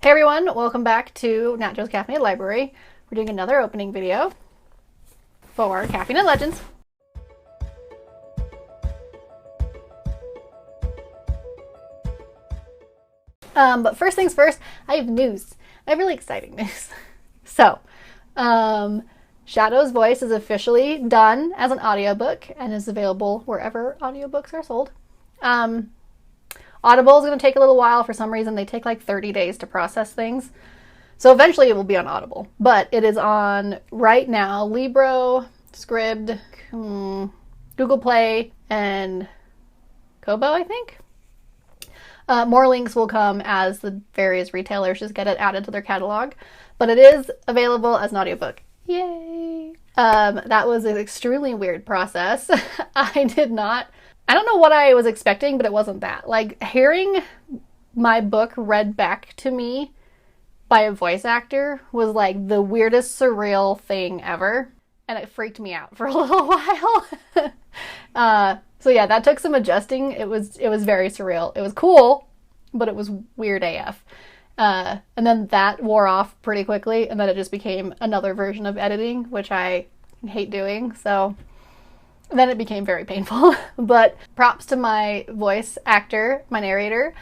Hey everyone, welcome back to Nat Joe's Caffeinated Library. We're doing another opening video for Caffeine and Legends. But first things first, I have news. I have really exciting news. So, Shadow's Voice is officially done as an audiobook and is available wherever audiobooks are sold. Audible is going to take a little while. For some reason, they take like 30 days to process things. So eventually it will be on Audible. But it is on right now Libro, Scribd, Google Play, and Kobo, I think. More links will come as the various retailers just get it added to their catalog. But it is available as an audiobook. Yay! That was an extremely weird process. I don't know what I was expecting, but it wasn't that. Like, hearing my book read back to me by a voice actor was like the weirdest surreal thing ever. And it freaked me out for a little while. So yeah, that took some adjusting. It was very surreal. It was cool, but it was weird AF. And then that wore off pretty quickly, and then it just became another version of editing, which I hate doing. So then it became very painful. But props to my voice actor, my narrator.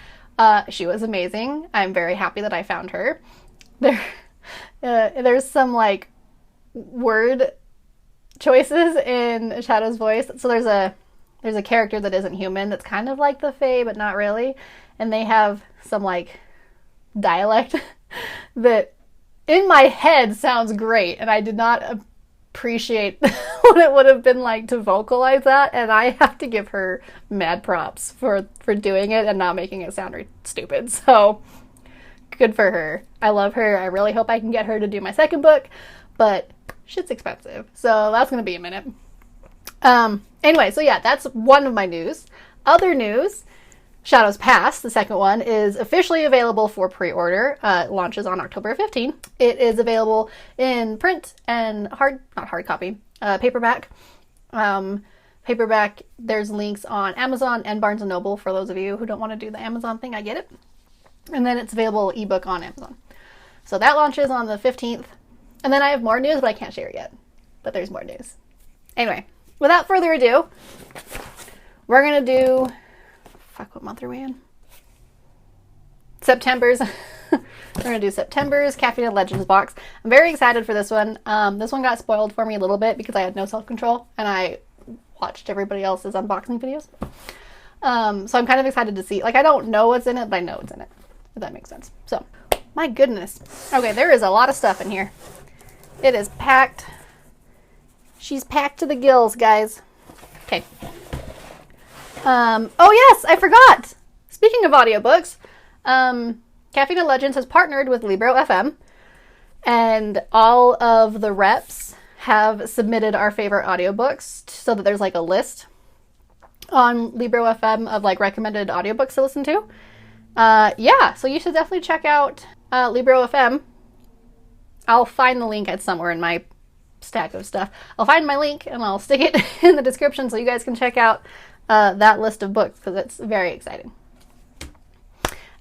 She was amazing. I'm very happy that I found her. There's some like word choices in Shadow's voice. So there's a character that isn't human that's kind of like the Fae, but not really. And they have some like dialect that in my head sounds great. And I did not appreciate what it would have been like to vocalize that, and I have to give her mad props for doing it and not making it sound stupid. So good for her. I love her. I really hope I can get her to do my second book, but shit's expensive, so that's gonna be a minute. Anyway, so yeah, that's one of my news. Other news, Shadows Past, the second one, is officially available for pre-order. It launches on October 15th. It is available in print and not hard copy, paperback. Paperback, there's links on Amazon and Barnes & Noble for those of you who don't want to do the Amazon thing. I get it. And then it's available ebook on Amazon. So that launches on the 15th. And then I have more news, but I can't share it yet. But there's more news. Anyway, without further ado, we're going to do... what month are we in? September's. We're going to do September's Caffeine and Legends box. I'm very excited for this one. This one got spoiled for me a little bit because I had no self-control and I watched everybody else's unboxing videos. So I'm kind of excited to see. Like, I don't know what's in it, but I know what's in it, if that makes sense. So, my goodness. Okay, there is a lot of stuff in here. It is packed. She's packed to the gills, guys. Okay. Oh yes, I forgot! Speaking of audiobooks, Caffeine and Legends has partnered with Libro FM, and all of the reps have submitted our favorite audiobooks so that there's like a list on Libro FM of like recommended audiobooks to listen to. Yeah, so you should definitely check out Libro FM. I'll find the link at somewhere in my stack of stuff. I'll find my link and I'll stick it in the description so you guys can check out that list of books, because it's very exciting.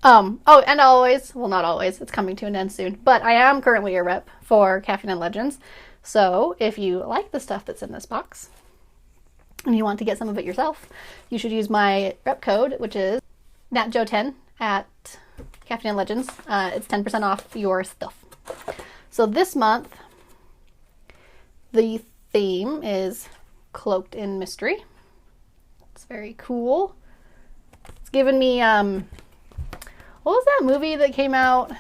Oh, and always, well, not always, it's coming to an end soon, but I am currently a rep for Caffeine and Legends. So if you like the stuff that's in this box and you want to get some of it yourself, you should use my rep code, which is NatJoe10 at Caffeine and Legends. It's 10% off your stuff. So this month, the theme is Cloaked in Mystery. It's very cool. It's given me, what was that movie that came out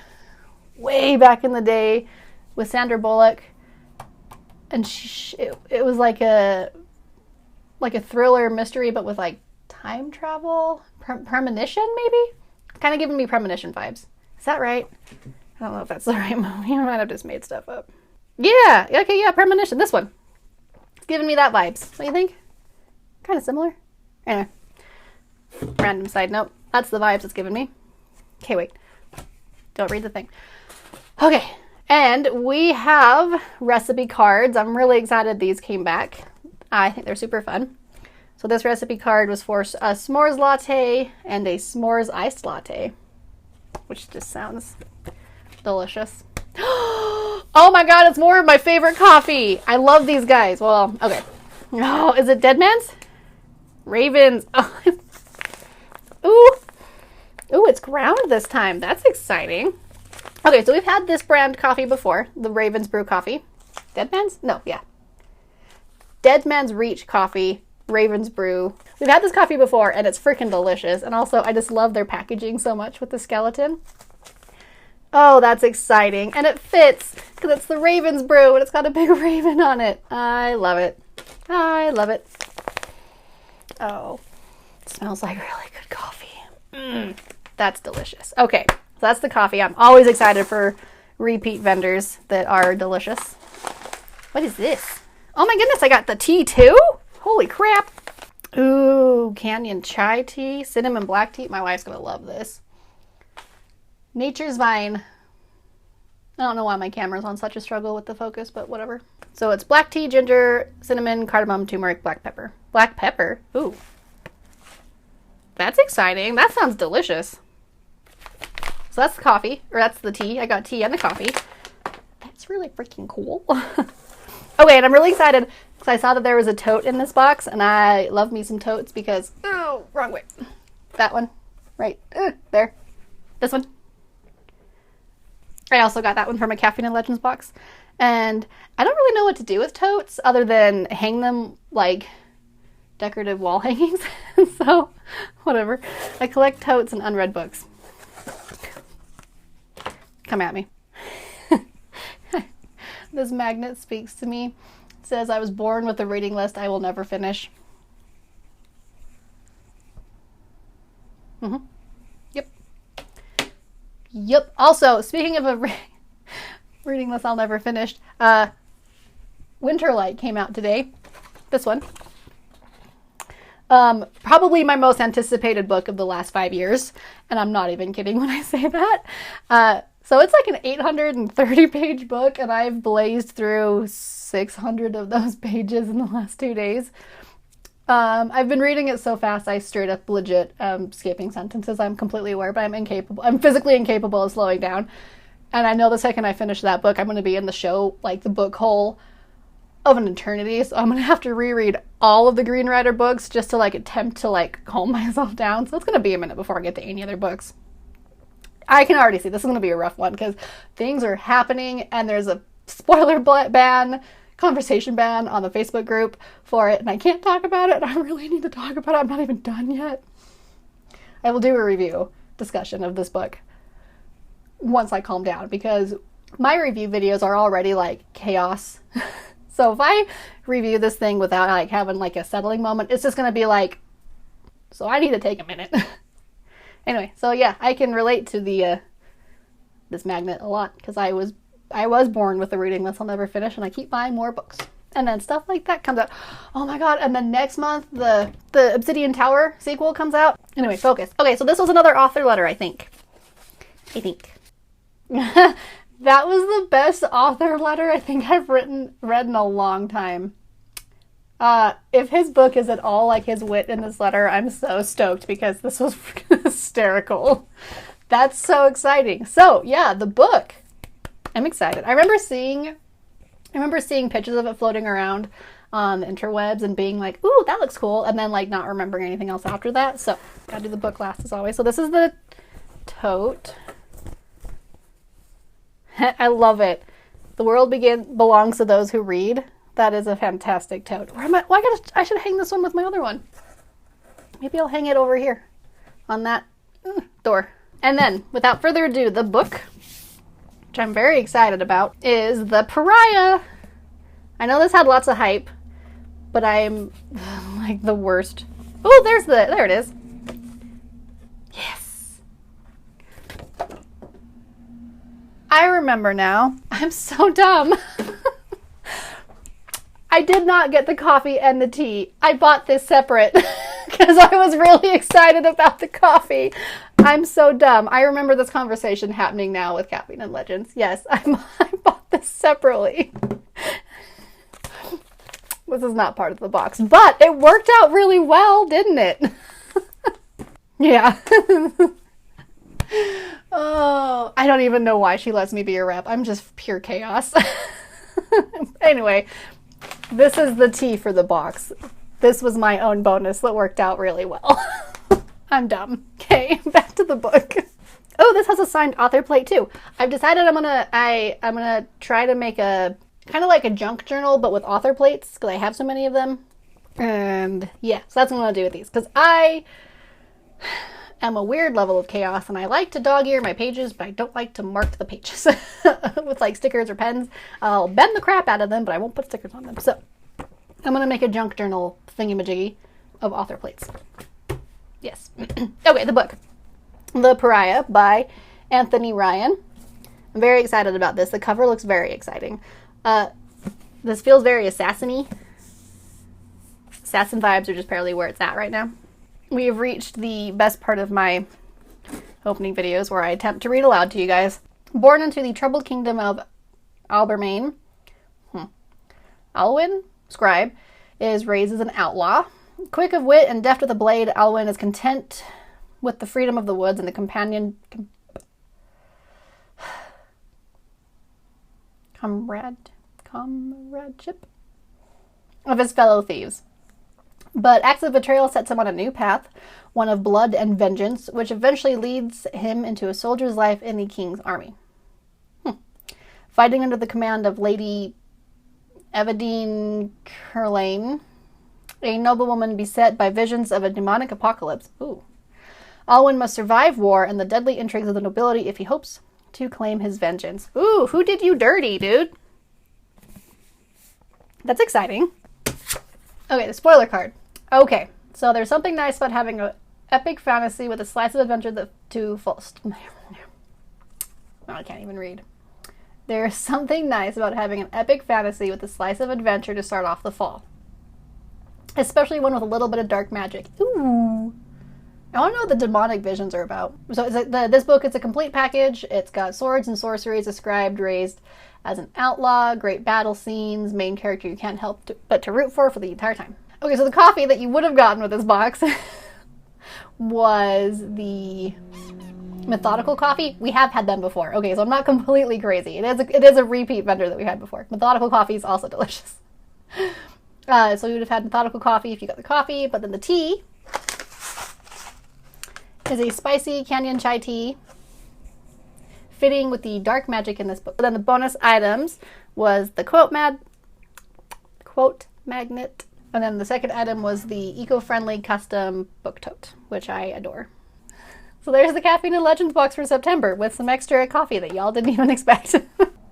way back in the day with Sandra Bullock? And it was like a thriller mystery, but with like time travel, premonition maybe? Kind of giving me premonition vibes. Is that right? I don't know if that's the right movie. I might have just made stuff up. Yeah, okay, yeah, premonition. This one. It's giving me that vibes. What do you think? Kind of similar. Anyway, random side note. That's the vibes it's giving me. Okay, wait. Don't read the thing. Okay, and we have recipe cards. I'm really excited these came back. I think they're super fun. So this recipe card was for a s'mores latte and a s'mores iced latte, which just sounds Delicious. Oh my god, it's more of my favorite coffee. I love these guys. Well, okay. Oh, is it Dead Man's? Ravens. Oh. Ooh. Ooh, it's ground this time. That's exciting. Okay, so we've had this brand coffee before. The Ravens Brew coffee. Dead Man's? No, yeah. Dead Man's Reach coffee. Ravens Brew. We've had this coffee before, and it's freaking delicious. And also, I just love their packaging so much with the skeleton. Oh, that's exciting. And it fits, because it's the Ravens Brew, and it's got a big raven on it. I love it. I love it. Oh, it smells like really good coffee. That's delicious. Okay, so that's the coffee. I'm always excited for repeat vendors that are delicious. What is this? Oh my goodness, I got the tea too? Holy crap. Ooh, Canyon chai tea, cinnamon black tea. My wife's gonna love this. Nature's Vine. I don't know why my camera's on such a struggle with the focus, but whatever. So it's black tea, ginger, cinnamon, cardamom, turmeric, black pepper. Black pepper? Ooh. That's exciting. That sounds delicious. So that's the coffee, or that's the tea. I got tea and the coffee. That's really freaking cool. Okay, and I'm really excited because I saw that there was a tote in this box, and I love me some totes because, oh, wrong way. That one, right there. This one. I also got that one from a Caffeine and Legends box. And I don't really know what to do with totes other than hang them like decorative wall hangings. So, whatever. I collect totes and unread books. Come at me. This magnet speaks to me. It says, I was born with a reading list I will never finish. Yep. Yep. Also, speaking of a reading list I'll never finish, Winterlight came out today. This one. Probably my most anticipated book of the last 5 years. And I'm not even kidding when I say that. So it's like an 830-page book, and I've blazed through 600 of those pages in the last 2 days. I've been reading it so fast, I straight up legit skipping sentences. I'm completely aware, but I'm physically incapable of slowing down. And I know the second I finish that book, I'm going to be in the show, like the book hole of an eternity. So I'm going to have to reread all of the Green Rider books just to like attempt to like calm myself down. So it's going to be a minute before I get to any other books. I can already see this is going to be a rough one because things are happening and there's a spoiler ban, conversation ban on the Facebook group for it, and I can't talk about it. I really need to talk about it. I'm not even done yet. I will do a review discussion of this book once I calm down because my review videos are already like chaos. So if I review this thing without like having like a settling moment, it's just going to be like, so I need to take a minute. Anyway, so yeah, I can relate to the this magnet a lot because I was born with a reading list I'll never finish, and I keep buying more books. And then stuff like that comes out. Oh my god, and then next month the Obsidian Tower sequel comes out. Anyway, focus. Okay, so this was another author letter, I think. That was the best author letter I think I've read in a long time. If his book is at all like his wit in this letter, I'm so stoked because this was hysterical. That's so exciting. So yeah, the book. I'm excited. I remember seeing pictures of it floating around on the interwebs and being like, ooh, that looks cool. And then like not remembering anything else after that. So gotta do the book last as always. So this is the tote. I love it. The world belongs to those who read. That is a fantastic tote. Where am I? Well, I should hang this one with my other one. Maybe I'll hang it over here on that door. And then, without further ado, the book, which I'm very excited about, is the Pariah. I know this had lots of hype, but I'm like the worst. Oh, there it is. Yes. I remember now. I'm so dumb. I did not get the coffee and the tea. I bought this separate because I was really excited about the coffee. I'm so dumb. I remember this conversation happening now with Caffeine and Legends. Yes, I bought this separately. This is not part of the box, but it worked out really well, didn't it? Yeah. Oh, I don't even know why she lets me be a rep. I'm just pure chaos. Anyway, this is the tea for the box. This was my own bonus that worked out really well. I'm dumb. Okay, back to the book. Oh, this has a signed author plate too. I've decided I'm gonna try to make a kind of like a junk journal, but with author plates because I have so many of them. And yeah, so that's what I'm gonna do with these because I am a weird level of chaos and I like to dog ear my pages, but I don't like to mark the pages with like stickers or pens. I'll bend the crap out of them, but I won't put stickers on them. So I'm gonna make a junk journal thingamajiggy of author plates. Yes. Okay, the book. The Pariah by Anthony Ryan. I'm very excited about this. The cover looks very exciting. This feels very assassin-y. Assassin vibes are just barely where it's at right now. We have reached the best part of my opening videos where I attempt to read aloud to you guys. Born into the troubled kingdom of Albermain, Alwyn, scribe, is raised as an outlaw. Quick of wit and deft with a blade, Alwyn is content with the freedom of the woods and the comradeship of his fellow thieves. But acts of betrayal sets him on a new path, one of blood and vengeance, which eventually leads him into a soldier's life in the king's army. Fighting under the command of Lady Evadine Curlane, a noblewoman beset by visions of a demonic apocalypse. Ooh. Alwyn must survive war and the deadly intrigues of the nobility if he hopes to claim his vengeance. Ooh, who did you dirty, dude? That's exciting. Okay, the spoiler card. Okay, so there's something nice about having an epic fantasy with a slice of adventure I can't even read. There's something nice about having an epic fantasy with a slice of adventure to start off the fall. Especially one with a little bit of dark magic. Ooh. I want to know what the demonic visions are about. So this book, it's a complete package. It's got swords and sorceries, ascribed, raised as an outlaw, great battle scenes, main character you can't help but to root for the entire time. Okay, so the coffee that you would have gotten with this box was the methodical coffee. We have had them before. Okay, so I'm not completely crazy. It is a repeat vendor that we had before. Methodical coffee is also delicious. So you would have had methodical coffee if you got the coffee, but then the tea is a spicy canyon chai tea, fitting with the dark magic in this book. But then the bonus items was the quote magnet, and then the second item was the eco-friendly custom book tote, which I adore. So there's the Caffeine and Legends box for September with some extra coffee that y'all didn't even expect.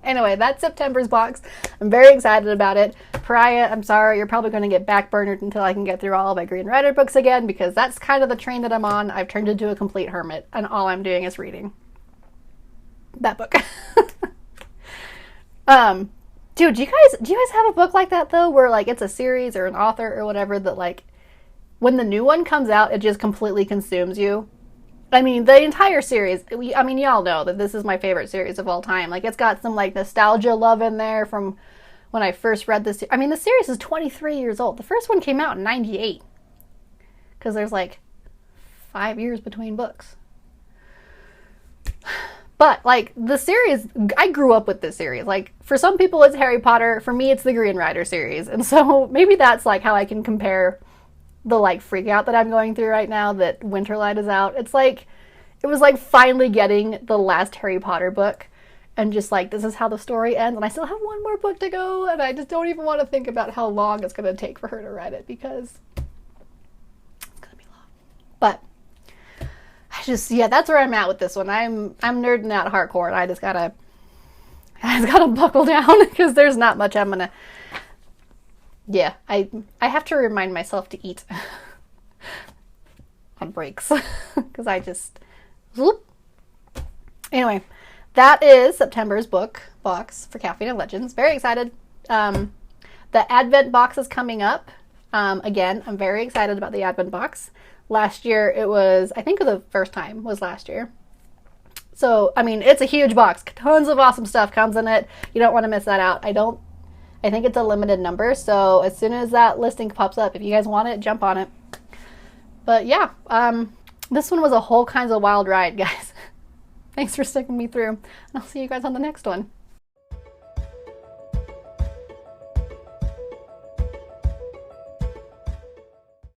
Anyway, that's September's box. I'm very excited about it. Pariah, I'm sorry, you're probably going to get backburnered until I can get through all of my Green Rider books again, because that's kind of the train that I'm on. I've turned into a complete hermit, and all I'm doing is reading that book. Dude, do you guys have a book like that, though, where, like, it's a series or an author or whatever that, like, when the new one comes out, it just completely consumes you? I mean, the entire series, I mean, y'all know that this is my favorite series of all time. Like, it's got some, like, nostalgia love in there from when I first read this. I mean, the series is 23 years old. The first one came out in 98. Because there's, like, 5 years between books. But, like, the series, I grew up with this series. Like, for some people it's Harry Potter. For me, it's the Green Rider series. And so maybe that's, like, how I can compare the, like, freak out that I'm going through right now that Winterlight is out. It's like, it was like finally getting the last Harry Potter book and just like, this is how the story ends, and I still have one more book to go, and I just don't even want to think about how long it's going to take for her to read it, because it's going to be long. But yeah, that's where I'm at with this one. I'm nerding out hardcore, and I just gotta buckle down, because there's not much I'm gonna. Yeah, I have to remind myself to eat on breaks, because I just whoop. Anyway, that is September's book box for Caffeine and Legends. Very excited. The Advent box is coming up. Again, I'm very excited about the Advent box. Last year it was, I think the first time was last year. So, I mean, it's a huge box. Tons of awesome stuff comes in it. You don't want to miss that out. I think it's a limited number, so as soon as that listing pops up, if you guys want it, jump on it. But yeah, this one was a whole kinds of wild ride, guys. Thanks for sticking me through. And I'll see you guys on the next one.